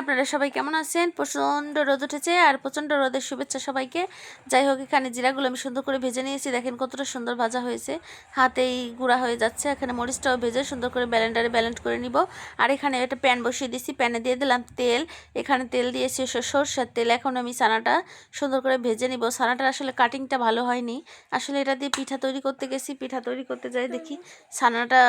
আপনারা সবাই কেমন আছেন? প্রচণ্ড রোদ উঠেছে আর প্রচণ্ড রোদের শুভেচ্ছা সবাইকে। যাই হোক, এখানে জিরাগুলো আমি সুন্দর করে ভেজে নিয়েছি। দেখেন কতটা সুন্দর ভাজা হয়েছে, হাতেই গুঁড়া হয়ে যাচ্ছে। এখানে মরিচটাও ভেজে সুন্দর করে ব্লেন্ডারে ব্লেন্ড করে নিব। আর এখানে একটা প্যান বসিয়ে দিয়েছি, প্যানে দিয়ে দিলাম তেল। এখানে তেল দিয়েছি সরষের তেল। এখন আমি ছানাটা সুন্দর করে ভেজে নিব। ছানাটার আসলে কাটিংটা ভালো হয়নি। আসলে এটা দিয়ে পিঠা তৈরি করতে গেছি, পিঠা তৈরি করতে যাই দেখি ছানাটা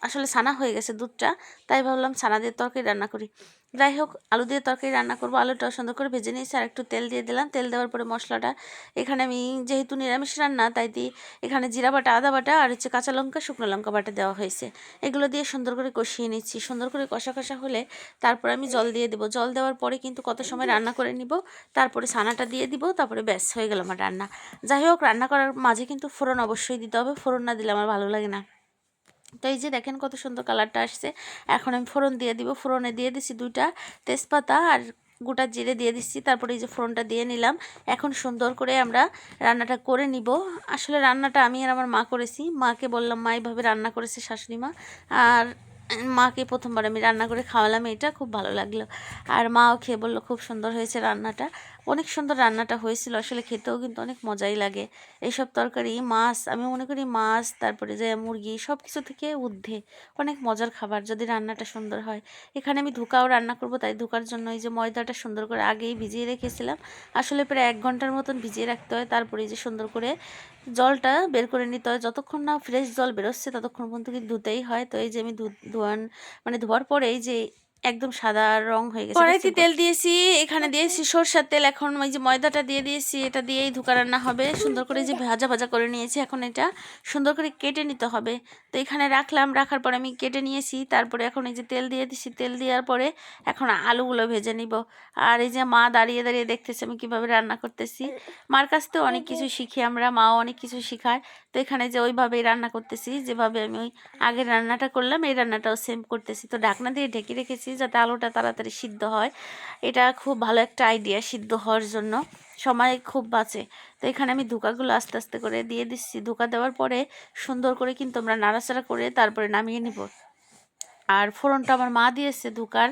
আসলে ছানা হয়ে গেছে দুধটা, তাই ভাবলাম ছানা দিয়ে তরকারি রান্না করি। যাই হোক, আলু দিয়ে তরকারি রান্না করবো। আলুটা সুন্দর করে ভেজে নিয়েছি আর একটু তেল দিয়ে দিলাম। তেল দেওয়ার পরে মশলাটা, এখানে আমি যেহেতু নিরামিষ রান্না তাই এখানে জিরা বাটা, আদা বাটা আর কাঁচা লঙ্কা, শুকনো লঙ্কা বাটা দেওয়া হয়েছে। এগুলো দিয়ে সুন্দর করে কষিয়ে নিচ্ছি। সুন্দর করে কষা কষা হলে তারপর আমি জল দিয়ে দেবো। জল দেওয়ার পরে কিন্তু কত সময় রান্না করে নিব, তারপরে ছানাটা দিয়ে দিব, তারপরে ব্যাস হয়ে গেল আমার রান্না। যাই হোক, রান্না করার মাঝে কিন্তু ফোড়ন অবশ্যই দিতে হবে, ফোড়ন না দিলে আমার ভালো লাগে না। তো এই যে দেখেন কত সুন্দর কালারটা আসছে। এখন আমি ফোড়ন দিয়ে দিব। ফোড়নে দিয়ে দিছি 2টা তেজপাতা আর গোটা জিরে দিয়ে দিচ্ছি। তারপরে এই যে ফোড়নটা দিয়ে নিলাম। এখন সুন্দর করে আমরা রান্নাটা করে নিব। আসলে রান্নাটা আমি আর আমার মা করেছি। মাকে বললাম, মা এইভাবে রান্না করেছে শাশুড়ি মা। আর মাকে প্রথমবার আমি রান্না করে খাওয়ালাম, এটা খুব ভালো লাগলো। আর মাও খেয়ে বললো খুব সুন্দর হয়েছে রান্নাটা। অনেক সুন্দর রান্নাটা হয়েছিল। আসলে খেতেও কিন্তু অনেক মজাই লাগে এইসব তরকারি। মাছ, আমি মনে করি মাছ, তারপরে যে মুরগি, সব কিছু থেকে ঊর্ধ্বে অনেক মজার খাবার যদি রান্নাটা সুন্দর হয়। এখানে আমি ধোকাও রান্না করব, তাই ধোকার জন্য এই যে ময়দাটা সুন্দর করে আগেই ভিজিয়ে রেখেছিলাম। আসলে প্রায় 1 ঘন্টার মতন ভিজিয়ে রাখতে হয়। তারপরে এই যে সুন্দর করে জলটা বের করে নিতে হয়। যতক্ষণ না ফ্রেশ জল বেরোচ্ছে ততক্ষণ পর্যন্ত কিন্তু ধুতেই হয়। তো এই যে আমি ধোয়ার পরে এই যে একদম সাদা রং হয়ে গেছে। কড়াইতে তেল দিয়েছি, এখানে দিয়েছি সরষের তেল। এখন ওই যে ময়দাটা দিয়ে দিয়েছি, এটা দিয়েই ধোকা রান্না হবে। সুন্দর করে যে ভাজা ভাজা করে নিয়েছি, এখন এটা সুন্দর করে কেটে নিতে হবে। তো এখানে রাখলাম, রাখার পরে আমি কেটে নিয়েছি। তারপরে এখন এই যে তেল দিয়ে দিছি, তেল দেওয়ার পরে এখন আলুগুলো ভেজে নিব। আর এই যে মা দাঁড়িয়ে দাঁড়িয়ে দেখতেছে আমি কীভাবে রান্না করতেছি। মার কাছ থেকে অনেক কিছু শিখি আমরা, মাও অনেক কিছু শেখায়। তো এখানে যে ওইভাবেই রান্না করতেছি, যেভাবে আমি ওই আগের রান্নাটা করলাম এই রান্নাটাও সেম করতেছি। তো ঢাকনা দিয়ে ঢেকে রেখেছি যাতে আলুটা তাড়াতাড়ি সিদ্ধ হয়। এটা খুব ভালো একটা আইডিয়া, সিদ্ধ হওয়ার জন্য সময় খুব বাঁচে। তো এখানে আমি ধোকাগুলো আস্তে আস্তে করে দিয়ে দিচ্ছি। ধোকা দেওয়ার পরে সুন্দর করে কিন্তু আমরা নাড়াচাড়া করে তারপরে নামিয়ে নিব। আর ফোড়নটা আমার মা দিয়েছে ধোকার।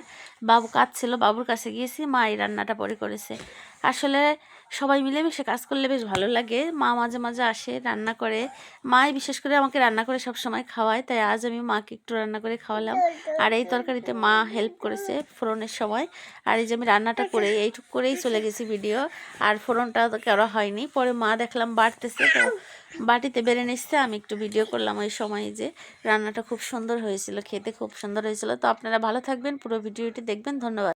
বাবু কাঁদছিল, বাবুর কাছে গিয়েছি, মা এই রান্নাটা পরে করেছে। আসলে সবাই মিলেমিশে কাজ করলে বেশ ভালো লাগে। মা মাঝে মাঝে আসে, রান্না করে। মাই বিশেষ করে আমাকে রান্না করে সব সময় খাওয়ায়, তাই আজ আমি মাকে একটু রান্না করে খাওয়ালাম। আর এই তরকারিতে মা হেল্প করেছে ফোড়নের সময়। আর এই যে আমি রান্নাটা করে এইটুক করেই চলে গেছি ভিডিও। আর ফোড়নটা করা হয়নি, পরে মা দেখলাম বাড়তেছে, তো বাটিতে বেড়ে নিচ্ছে, আমি একটু ভিডিও করলাম ওই সময়। যে রান্নাটা খুব সুন্দর হয়েছিল, খেতে খুব সুন্দর হয়েছিল। তো আপনারা ভালো থাকবেন, পুরো ভিডিওটি দেখবেন। ধন্যবাদ।